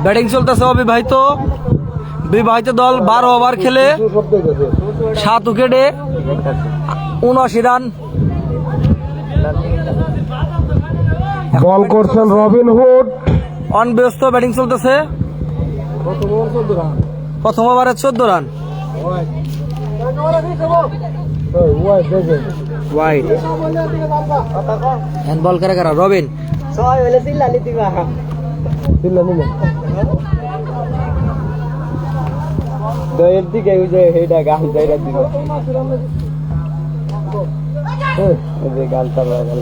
Batting চলতেছে অবিবাহিত বিবাহিত দল 12 ওভার খেলে 7 উইকেটে 79 রান। বল করছেন রবিন হুড। অনব্যস্ত ব্যাটিং চলতেছে। প্রথম ওভারে 14 রান। ওয়াইড হ্যান্ড বল করে কারা রবিন দয়ের দিকে ওই যে হেডা গাল যাইরা দিব এই যে গালটা লাগাল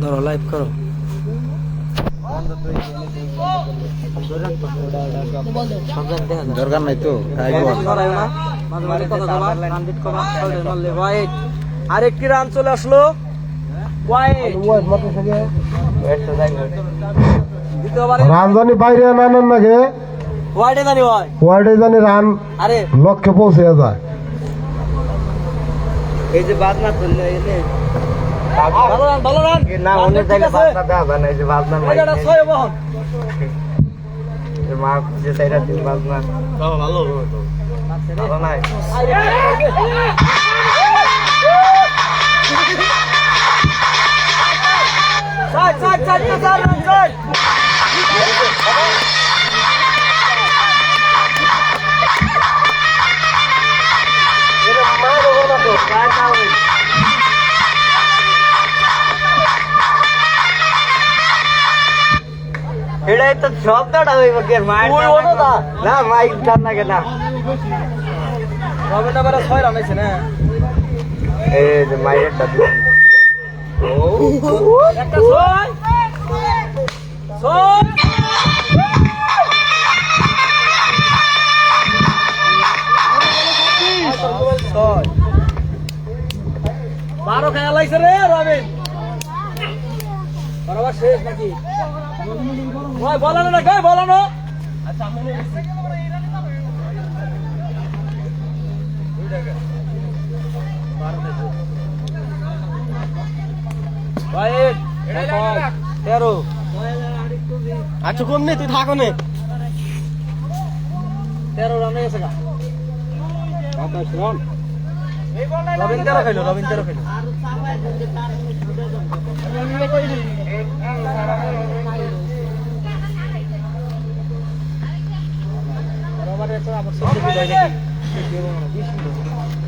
ধরো লাইভ করো। দরকার নাই তো আরেকটি রান চলে আসলো। রানজানি বাইরে নানেন নাকি ওয়াইডে জানি হয় ওয়ার্ডে জানি রান আরে লক্ষ্যে পৌঁছে যায়। এই যে বাজনা করলে এনে ভালো রান ভালো রান না অন্য জায়গায় বাজনা দেওয়া যায় না এই যে বাজনা নাই এটা 6 বহন যে মা যে সাইডা দিন বাজনা ভালো ভালো নাই side side side side side এটা মা বলো না তো কাজ হবে এটাই তো শব্দটা হইব কে মাইক না মাইক জান না কেনা রবিন এবারে 6 রান হইছে না এই যে মাইকটা দিন একটা 6 6 12 খেলা লাইছে রে রবিন বরাবর শেষ নাকি ওই বলানো না কই বলানো আচ্ছা মনে ভাই 13 আচ্ছা কম নেই তুই থাকো নে 13 রান হয়েছে গা রবিন 13 খেলো রবিন 13 খেলো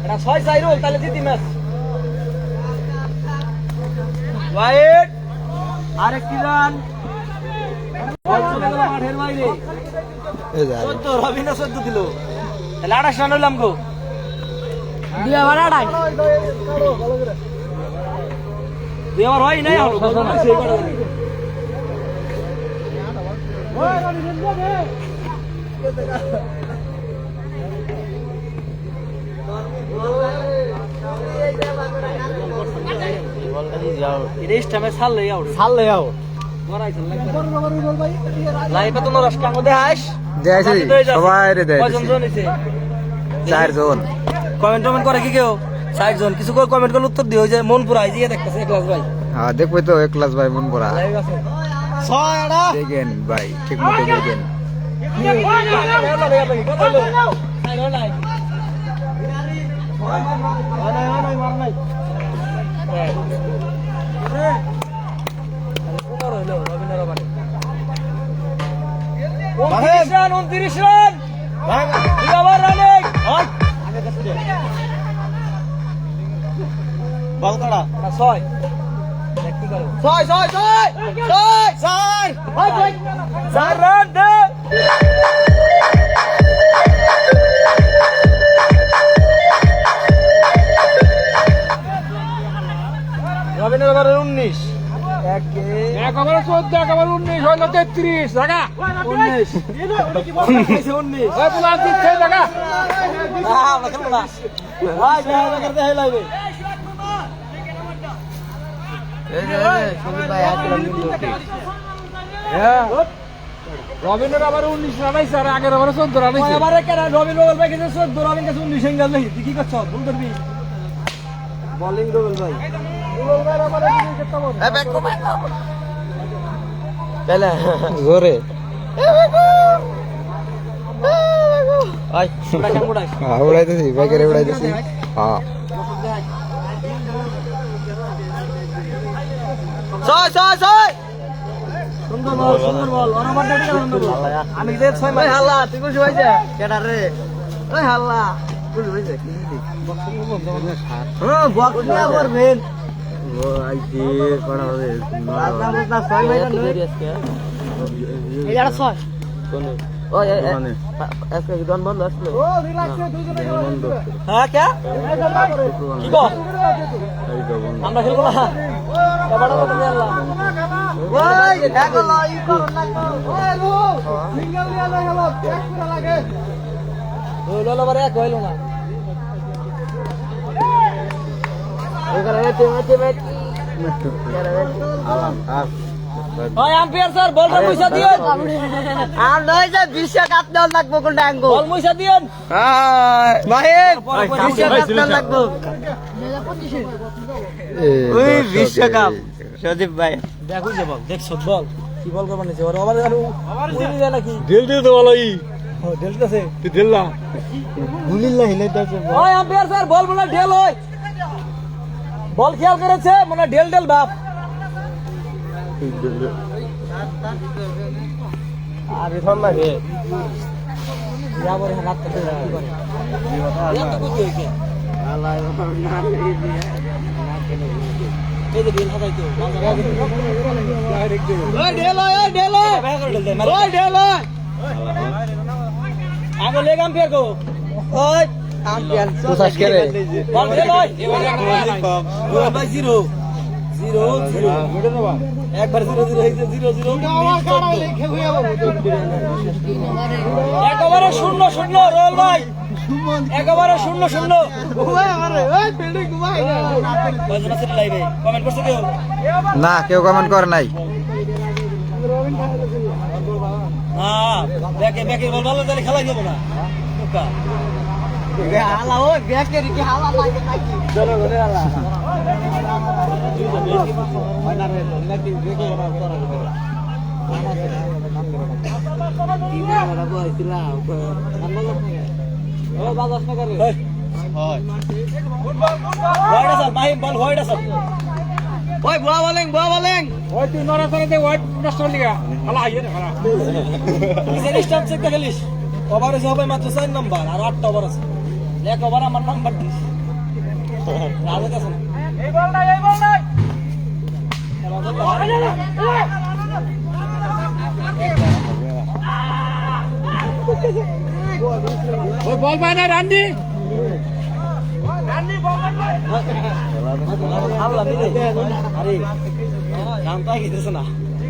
এটা 6 চাই রোল তাহলে জিতি ম্যাচ ওয়াইড আরেকটি রান মাঠের বাইরে 14 রবিন 14 দিল তাহলে 28 রান হইলাম গো দুই ওভার 28 দুই ওভার হয় নাই হলো সেই করে রেস্ট টাইমে ছাড়লে আউট ছাড়লে যাও লাইভে তো নরসকাঙ্গ দেখাইস দেখাইছি সবাই রে দেখাইছি কয়জন জন হইছে 4 জন কমেন্ট করে কি কেউ 4 জন কিছু করে কমেন্ট করে উত্তর দিও যে মন পুরা আইজিয়ে দেখতেছে একলাস ভাই হ্যাঁ দেখবই তো একলাস ভাই মন পড়া লাইভ আছে 6 এডা দেখেন ভাই ঠিক মতো দেখেন রবিনের ওভারে 19 এক ওভারে 14 এক ওভারে 19 হলো 33 টাকা 19 ওই প্লাস দিচ্ছে টাকা আমরা খেলবো না ভাই দেখা করতে হেই লাগবে এই যে সবি ভাই হাত দিলাম হ্যাঁ রবিনের আবার 19 রান আইছে আর আগের ওভারে 14 রান আইছে এবারে কেন রবিন বল ভাই কিছু 14 রবিন কাছে 19 এঙ্গেল নেই তুই কি করছ ভুল করবি বোলিং রুবেল ভাই তাহলে জোরে উড়াইতেছি বাইকেরে উড়াইতেছি হ্যাঁ ছয় ছয় ছয় সুন্দর বল অনাবার ডেটে সুন্দর বল আমি যে 6 মাস হাল্লা তুই খুশি হইছে কেডা রে ওই হাল্লা খুশি হইছে কি দিছি হ্যাঁ বক্স না করবেন ও আইছি কোনা হবে রাজা মুদা 6 মাস লই এই আর 6 কোন ওই আজকে কি দন বন্ধ আসলো ও রিল্যাক্স দুইজনে বন্ধ হ্যাঁ কি কি গো আমরা খেলবো না কবাড়া বলতে আল্লাহ ওই দেখো লাই করো না ওই গো সিঙ্গেল নিয়া না গেল এক পুরা লাগে ওই ললো বারে এক হইলো না ওখানে ম্যাচ আলাম ওই আম্পায়ার স্যার বলটা পয়সা দিয়েন আর নয় যে বিশ্বকাপ দাও লাগবো কোন ডাঙ্গো বল পয়সা দিয়েন হ্যাঁ মাহির বিশ্বকাপ দাও লাগবো 2025 ওই বিশ্বকাপ সজীব ভাই দেখো যে বল দেখছ বল কি বল করব নিছে ওর আবার দিলি যায় নাকি দিল দিল তো ভালোই ও দিলতাছে তুই দিল না গুলিল্লাহ হিলাইতাছে ওই আম্পায়ার স্যার বল বলে ঢেল হয় বল খেয়াল করেছে মানে ঢেল ঢেল বাপ আরে ধর না রে ইয়া বলে হাত করতে কি করে ইয়া তো কই হইছে আল্লাহ না এই দিয়ে না কেন এই যে ঢেল হাতাই তো ডাইরেক্ট ওই ঢেল ওই ঢেল ওই ঢেল আগে লেগ আম্পায়ার গো ওই আম্পায়ার তুই সাস করে বল ঢেল ওই ওই বাই 0 একবার 0-0 হইছে 0-0 একেবারে 0-0 রোল ভাই একেবারে 0-0 ওই আমারে ওই ফিল্ডিং ঘুমাই না বাজনা সেটা লাইবে কমেন্ট করছে কেউ না কেউ কমেন্ট করে নাই হ্যাঁ ব্যাকে বল ভালো তাহলে খেলাই যাব না ওকা হালা ওই ব্যাকের কি হালা লাগে নাকি চলো ঘরে হালা ওই বুয়া বলেন ওই তুই নড়াচড়াতে ওয়াইট নষ্ট করলি গা হালা আইয়ে রে হালা স্টাম্প চেক খেলিস ওভার হয়েছে হবে মাত্র 4 নাম্বার আর 8টা ওভার আছে এক ওভার আমার নাম্বার দিস রাজে কাছে এই বল নাই ওই বল পায় না রান্ডি আল্লাহ মিলে আরে রান পাই গেছে না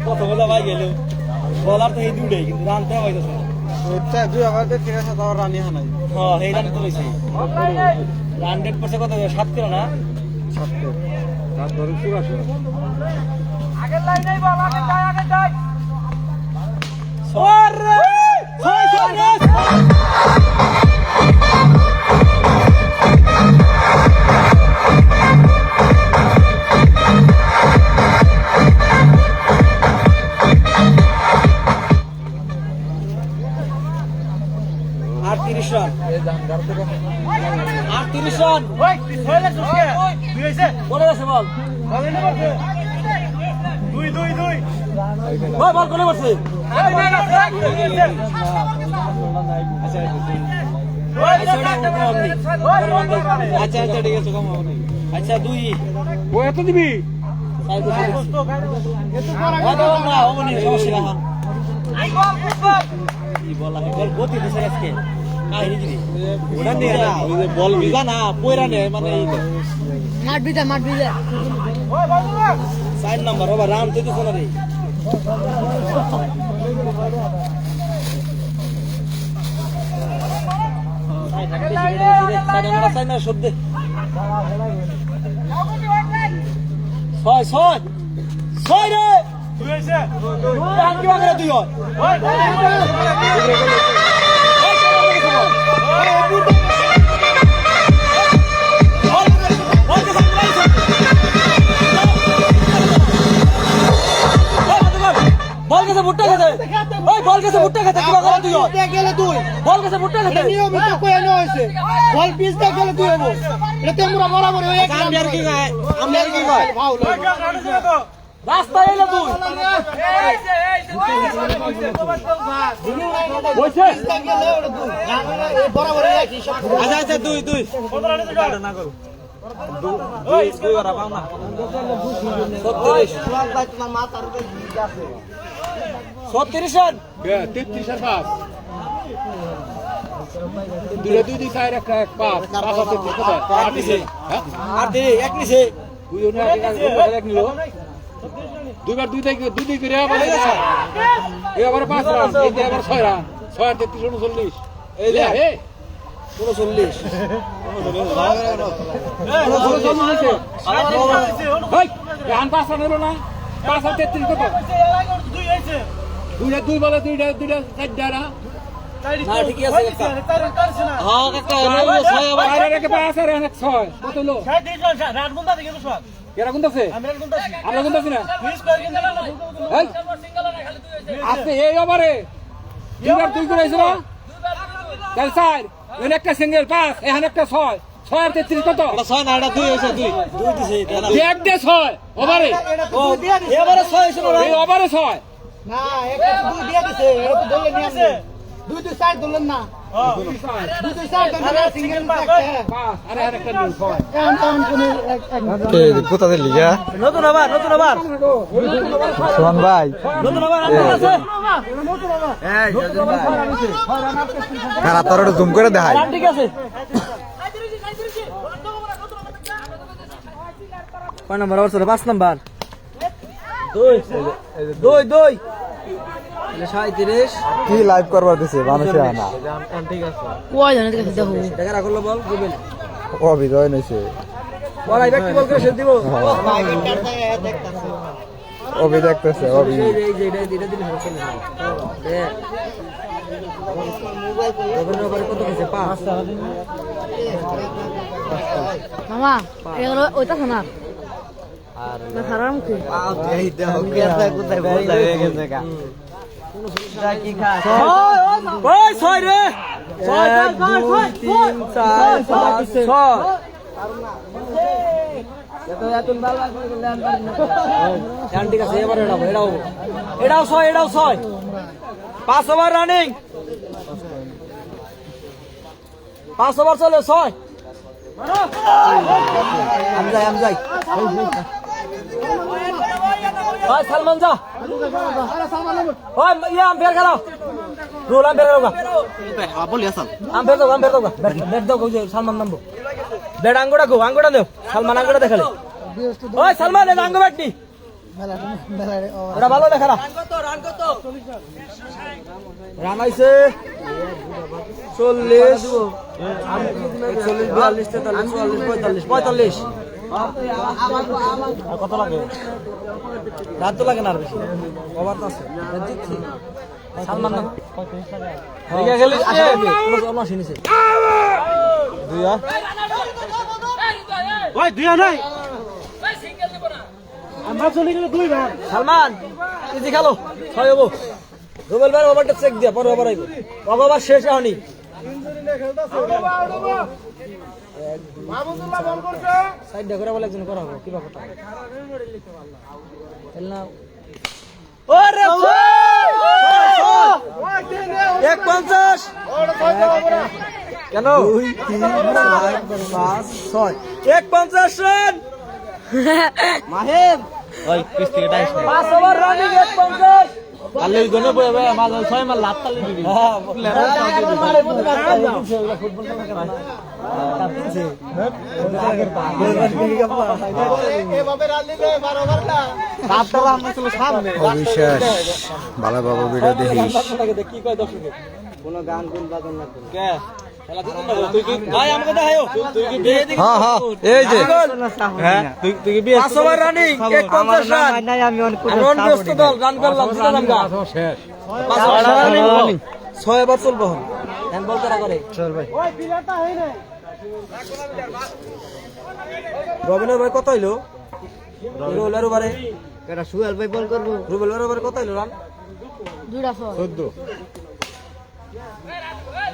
কত বলা ভাই গেল বলার তো এই দুটাই কিন্তু রান তো হইতাছে না এটা দুই আমাদের ঠিক আছে তাও রানি হানাই হ্যাঁ এই রান তো হইছে রান রেট পড়ছে কত 7 কিলো না 7 রাত ধরে পুরো আসে আগের লাইনেই বল আগে যাই ওরে ছয় আর 30 রান 38 রান ওই হইলে সুস্কে দুই হইছে কোনে আছে বল কোনে পড়ছে 2 ওই বল কোনে পড়ছে আচ্ছা ঠিক আছে কম হবে আচ্ছা 2 ও এত দিবি বল ভিজা না পয়রা নেই মানে মাঠ ভিজা 4 নাম্বার ওভার রান তো দিছ না রে ছয় রে তুই হয় বল গেছে ভুট্টা খেতে কিবা করে তুই গেলে তুই বল গেছে ভুট্টা খেতে নিয়মিত কয়ে নেওয়া হয়েছে বল পিচ দিয়ে গেলে তুই হবো এটা তোমরা বরাবর হয়ে গেছে আমি আর কি গায় আমি আর কি গায় ভাও রাস্তায় এলে তুই বলছে বরাবর হয়ে গেছে আচ্ছা আচ্ছা দুই দুই না করো দুই দুই ওরা পাও না 36 তোমার মাথার উপরে আছে 36 রান 33 আর 5 দুই দুই চার এক এক 5 5 আছে কত 8 দিছে হ্যাঁ আর দে এক নিছে তুই ওনে এক নিল দুইবার দুই দুই করে আবার এবার 5 রান এই আবার 6 রান 6 আর 33 39 এই লে এই 39 এখন 5 রান হলো না 5 আর 33 কত দুই বলে দুইটা চারটা না না ঠিকই আছে হ্যাঁ কাকা এনে 6 আবার আর একে 5 আর এনে 6 কত হলো এরা কোন আছে আমরা কোন আছি না এই আজকে এই ওভারে দুইবার দুই করে হয়েছিল তাহলে 4 এনে একটা সিঙ্গেল 5 এখানে একটা 6 6 আর 33 কত এটা 6 না এটা 2 হইছে 2 2 দিছে এটা এক দে 6 ওভারে ও এবারে 6 হইছে না এই ওভারে 6 না একটা দুই দিয়ে দিছে এটা তো ধরলে নিয়ে আসে দুই দুই সাইড ধরলেন না দুই দুই সাইড ধরলেন সিঙ্গেল একটা 5 আর একটা 6 এখন তখন কোনো কোথাতে লিগা নতুন আবার সোহান ভাই নতুন আবার আছে এই জজন ভাই কারা তোর একটু জুম করে দেখাই রান ঠিক আছে কয় নাম্বার আবার 5 নাম্বার 2 37 কি লাইভ করবার দিছে মানুষে আনা কয় জানে দেখো দেখো টাকা রাখলো বল দিবেন অভিজয় নইছে বল আইবা কি বল করে সে দিব অভি দেখতেছে অভি এই যে এটা দিলে হবে চলে দে রবীন্দ্র বারে কত কিছু 5 মামা এগুলো ওইটা শোনা আর না খারাপ কি এই দেখো কেসা কোথায় বসা হয়ে গেছে কা কি খা ওই 6 রে 6 3 4 5 6 এত বাল করলে আনবার ঠিক আছে এবারে এটাও 6 5 ওভার রানিং 5 ওভার চলে 6 আমি যাই ওই সালমান যা ওই ইয়া আম্পায়ার খেলাও রোল আম্পায়ার হোগা বলি আসাল আম্পায়ার দাও ব্যাট দাও কই সালমান নামবো ব্যাট আঙ্গুড়া দেও সালমান আঙ্গুড়া দেখালে ওই সালমান এ আঙ্গুড়া ব্যাট নি ওরা ভালো দেখারা রান কত রান আইছে 40 41 42 43 45 কত লাগে রাত তো লাগে না আর বেশি ওভার তো আছে জিতছি সালমান নাম ঠিক গেলে আসে আমরা শুনেছি দুইয়া ওই দুইয়া নাই আমরা চলে গেলে দুই ভাই সালমান ইজি খেলো 6 হবো রুবেল ভাই ওভারটা চেক দিয়া পরে ওভার আইব ওভার শেষ হয়নি মাহমুদুল্লাহ বল করছে সাইড করে বলে একজন করা হবে কি ব্যাপারটা খেলনা ওরে 150 কেন 2 3 4 5 6 150 রান মাহিম ওই কিস্তি ডাইস 5 ওভার রানিং 150 কালে গনে বই মাল 6 মাল লাভ তালি দিবি ফুটবল খেলা কেন অবিশ্বাস ভালো বাবা ভিডিও দেখিস কি কয় দর্শকে কোন গান কোন বাজন না কে খেলা জিতুন না তুই কি ভাই আমাকে দেখায়ো তুই কি বিয়ে দিবি হ্যাঁ হ্যাঁ এই যে হ্যাঁ তুই কি বিয়ে 5 ওভার রানিং 150 রান নাই আমি অনেক রন ব্যস্ত দল রান করলাম জিতলাম গা শেষ 5 ওভার রানিং 6 ওভার চলবো হ্যান্ড বল করা করে চল ভাই রবিনের ভাই কত হইলো রুবেলের ওভারে এটা সুয়েল ভাই বল করব রুবেলের ওভারে কত হইলো রান দুইটা ছয় 14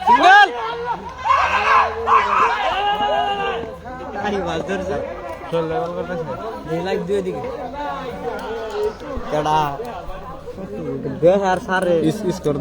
সিঙ্গেল আরে বাস ধরছে চল লেভেল করতেছে এই লাইক দুই দিকে কেডা দেখ আর সারে ইস ইস কর